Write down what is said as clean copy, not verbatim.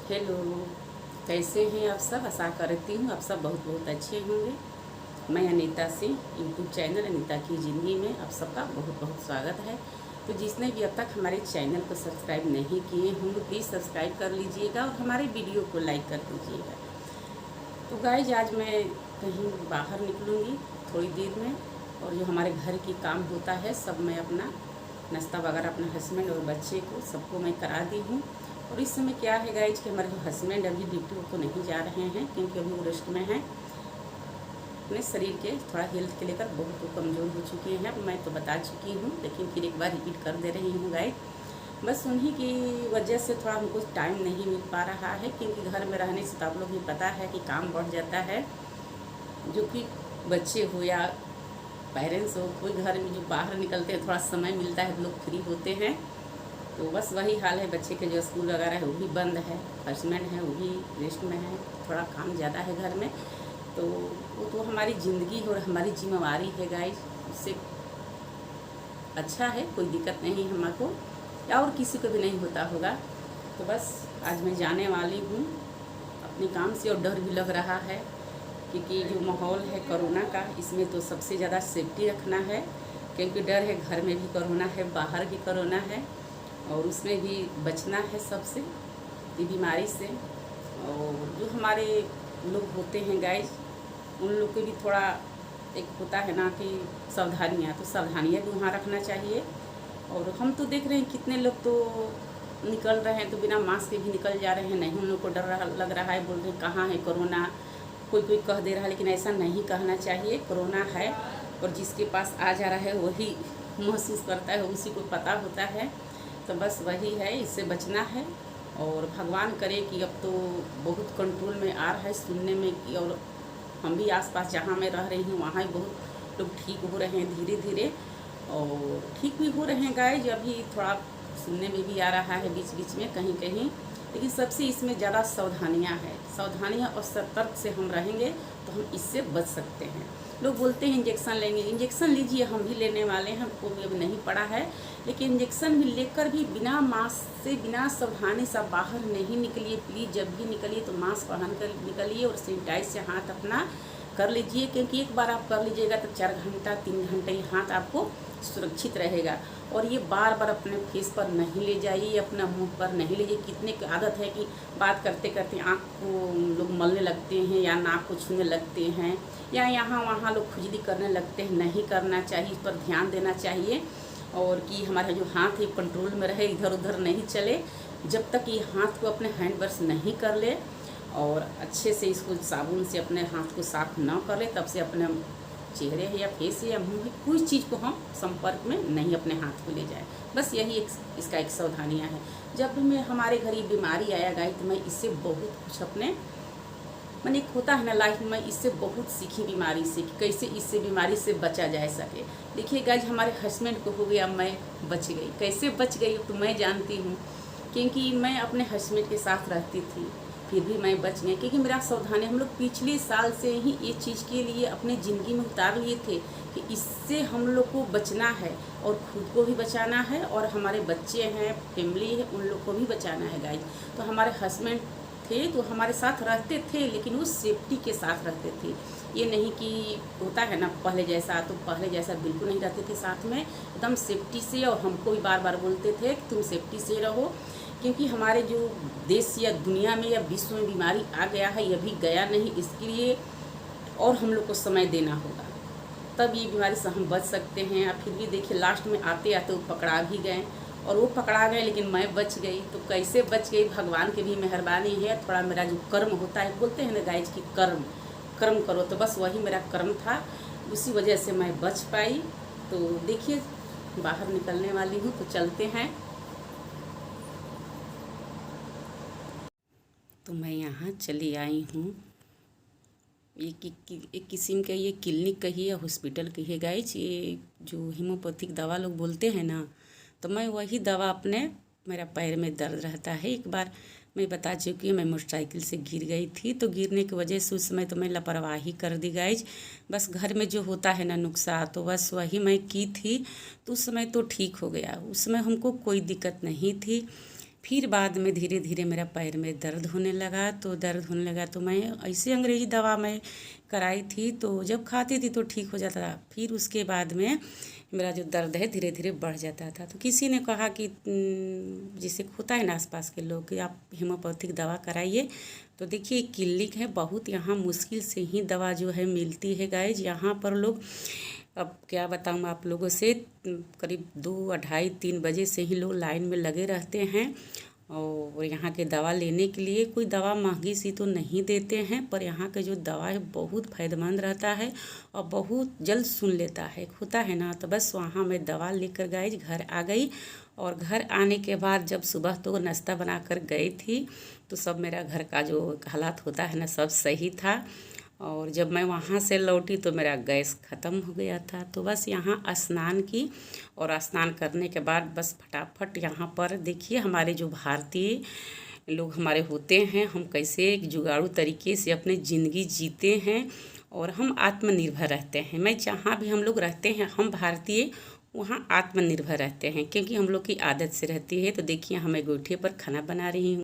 Hello, कैसे हैं आप सब। आशा करती हूँ आप सब बहुत बहुत अच्छे होंगे। मैं अनीता से यूट्यूब चैनल अनीता की ज़िंदगी में आप सबका बहुत बहुत स्वागत है। तो जिसने भी अब तक हमारे चैनल को सब्सक्राइब नहीं किए होंगे प्लीज़ सब्सक्राइब कर लीजिएगा और हमारे वीडियो को लाइक कर दीजिएगा। तो गाइज आज मैं कहीं बाहर निकलूँगी थोड़ी देर में, और जो हमारे घर की काम होता है सब मैं अपना नाश्ता वगैरह अपने हस्बैंड और बच्चे को सबको मैं करा दी हूँ। और इस समय क्या है गाइज कि हमारे जो हस्बैंड अभी ड्यूटी को नहीं जा रहे हैं क्योंकि अभी वो रेस्ट में हैं। अपने शरीर के थोड़ा हेल्थ के लेकर बहुत कमज़ोर हो चुके हैं। मैं तो बता चुकी हूँ लेकिन फिर एक बार रिपीट कर दे रही हूँ गाइज। बस उन्हीं की वजह से थोड़ा हमको टाइम नहीं मिल पा रहा है, क्योंकि घर में रहने से तो आप लोग भी पता है कि काम बढ़ जाता है। जो कि बच्चे हो या पेरेंट्स हो, कोई घर में जो बाहर निकलते हैं थोड़ा समय मिलता है, लोग फ्री होते हैं। तो बस वही हाल है, बच्चे के जो स्कूल वगैरह है वो भी बंद है, हस्बैंड है वो भी रेस्ट में है, थोड़ा काम ज़्यादा है घर में। तो वो तो हमारी ज़िंदगी और हमारी जिम्मेवारी है गाइस। उससे अच्छा है, कोई दिक्कत नहीं हमको या और किसी को भी नहीं होता होगा। तो बस आज मैं जाने वाली हूँ अपने काम से, और डर भी लग रहा है क्योंकि जो माहौल है कोरोना का, इसमें तो सबसे ज़्यादा सेफ्टी रखना है, क्योंकि डर है घर में भी कोरोना है, बाहर भी कोरोना है, और उसमें भी बचना है सबसे ये बीमारी से। और जो हमारे लोग होते हैं गाइस, उन लोग को भी थोड़ा एक होता है ना कि सावधानियाँ, तो सावधानियाँ भी वहाँ रखना चाहिए। और हम तो देख रहे हैं कितने लोग तो निकल रहे हैं तो बिना मास्क के भी निकल जा रहे हैं। नहीं, उन लोग को डर लग रहा है, बोल रहे हैं कहाँ है कोरोना, कोई कोई कह दे रहा है, लेकिन ऐसा नहीं कहना चाहिए। कोरोना है और जिसके पास आ जा रहा है वही महसूस करता है, उसी को पता होता है। तो बस वही है, इससे बचना है। और भगवान करे कि अब तो बहुत कंट्रोल में आ रहा है सुनने में कि, और हम भी आसपास जहाँ मैं रह रही हूँ वहाँ ही बहुत लोग ठीक हो रहे हैं धीरे धीरे, और ठीक भी हो रहे हैं गाइज। अभी थोड़ा सुनने में भी आ रहा है बीच बीच में कहीं कहीं, लेकिन सबसे इसमें ज़्यादा सावधानियाँ है। सावधानियाँ और सतर्क से हम रहेंगे तो हम इससे बच सकते हैं। लोग बोलते हैं इंजेक्शन लेंगे, इंजेक्शन लीजिए, हम भी लेने वाले हैं, हमको भी अब नहीं पड़ा है, लेकिन इंजेक्शन भी लेकर भी बिना मास्क से बिना सावधानी से बाहर नहीं निकलिए प्लीज़। जब भी निकलिए तो मास्क पहन कर निकलिए और सैनिटाइज से हाथ अपना कर लीजिए, क्योंकि एक बार आप कर लीजिएगा तो 4 घंटा 3 घंटे ही हाथ आपको सुरक्षित रहेगा। और ये बार बार अपने फेस पर नहीं ले जाइए, अपना मुंह पर नहीं लीजिए। कितने की आदत है कि बात करते करते आँख को लोग मलने लगते हैं या नाक को छूने लगते हैं या यहाँ वहाँ लोग खुजली करने लगते हैं। नहीं करना चाहिए, इस पर ध्यान देना चाहिए। और कि हमारा जो हाथ है कंट्रोल में रहे, इधर उधर नहीं चले। जब तक ये हाथ को अपने हैंड वॉश नहीं कर ले और अच्छे से इसको साबुन से अपने हाथ को साफ ना कर ले, तब से अपने चेहरे है या फेस है या मुँह है कोई चीज़ को हम संपर्क में नहीं अपने हाथ को ले जाए। बस यही इसका एक सावधानियाँ है। जब भी मैं हमारे घर ये बीमारी आया गई तो मैं इससे बहुत कुछ अपने मैंने एक होता है ना लाइफ में, इससे बहुत सीखी बीमारी से कि कैसे इससे बीमारी से बचा जा सके। देखिए गाइज, हमारे हस्बैंड को हो गया, मैं बच गई। कैसे बच गई तो मैं जानती हूँ, क्योंकि मैं अपने हस्बैंड के साथ रहती थी, फिर भी मैं बच गई क्योंकि मेरा सावधानी। हम लोग पिछले साल से ही ये चीज़ के लिए अपने ज़िंदगी में उतार लिए थे कि इससे हम लोग को बचना है और खुद को भी बचाना है, और हमारे बच्चे हैं, फैमिली है, उन लोग को भी बचाना है गाइज। तो हमारे हस्बैंड थे तो हमारे साथ रहते थे, लेकिन वो सेफ्टी के साथ रहते थे। ये नहीं कि होता है ना पहले जैसा, तो पहले जैसा बिल्कुल नहीं रहते थे साथ में, एकदम सेफ्टी से। और हमको भी बार बार बोलते थे कि तुम सेफ्टी से रहो, क्योंकि हमारे जो देश या दुनिया में या विश्व में बीमारी आ गया है, ये भी गया नहीं, इसके लिए और हम लोग को समय देना होगा, तब ये बीमारी से हम बच सकते हैं। अब फिर भी देखिए लास्ट में आते आते वो पकड़ा भी गए, और वो पकड़ा गए लेकिन मैं बच गई। तो कैसे बच गई, भगवान की भी मेहरबानी है। थोड़ा मेरा जो कर्म होता है, बोलते हैं ना गाइज की कर्म कर्म करो, तो बस वही मेरा कर्म था, उसी वजह से मैं बच पाई। तो देखिए बाहर निकलने वाली हूँ, तो चलते हैं। तो मैं यहाँ चली आई हूँ, एक किस्म का ये क्लिनिक कही है, हॉस्पिटल कही है गाइज। ये जो होम्योपैथिक दवा लोग बोलते हैं ना, तो मैं वही दवा अपने, मेरा पैर में दर्द रहता है। एक बार मैं बता चुकी हूँ, मैं मोटरसाइकिल से गिर गई थी, तो गिरने की वजह से उस समय तो मैं लापरवाही कर दी गाइज। बस घर में जो होता है ना नुस्खा, तो बस वही मैं की थी, तो उस समय तो ठीक हो गया। उस समय हमको कोई दिक्कत नहीं थी, फिर बाद में धीरे धीरे मेरा पैर में दर्द होने लगा, तो दर्द होने लगा तो मैं ऐसे अंग्रेजी दवा मैं कराई थी, तो जब खाती थी तो ठीक हो जाता था। फिर उसके बाद में मेरा जो दर्द है धीरे धीरे बढ़ जाता था। तो किसी ने कहा कि जिसे होता है ना आसपास के लोग कि आप होम्योपैथिक दवा कराइए। तो देखिए क्लिनिक है, बहुत यहाँ मुश्किल से ही दवा जो है मिलती है गाइज। यहाँ पर लोग, अब क्या बताऊँ आप लोगों से, करीब 2, 2:30, 3 बजे से ही लोग लाइन में लगे रहते हैं और यहाँ के दवा लेने के लिए। कोई दवा महंगी सी तो नहीं देते हैं, पर यहाँ के जो दवा है बहुत फ़ायदेमंद रहता है और बहुत जल्द सुन लेता है, होता है ना। तो बस वहाँ मैं दवा लेकर गाइज घर आ गई, और घर आने के बाद जब सुबह तो नाश्ता बना कर गई थी, तो सब मेरा घर का जो हालात होता है ना सब सही था। और जब मैं वहाँ से लौटी तो मेरा गैस ख़त्म हो गया था। तो बस यहाँ स्नान की, और स्नान करने के बाद बस फटाफट यहाँ पर देखिए हमारे जो भारतीय लोग हमारे होते हैं, हम कैसे एक जुगाड़ू तरीके से अपनी ज़िंदगी जीते हैं और हम आत्मनिर्भर रहते हैं। मैं जहाँ भी हम लोग रहते हैं, हम भारतीय वहाँ आत्मनिर्भर रहते हैं, क्योंकि हम लोग की आदत से रहती है। तो देखिए हमें गोईठे पर खाना बना रही हूँ।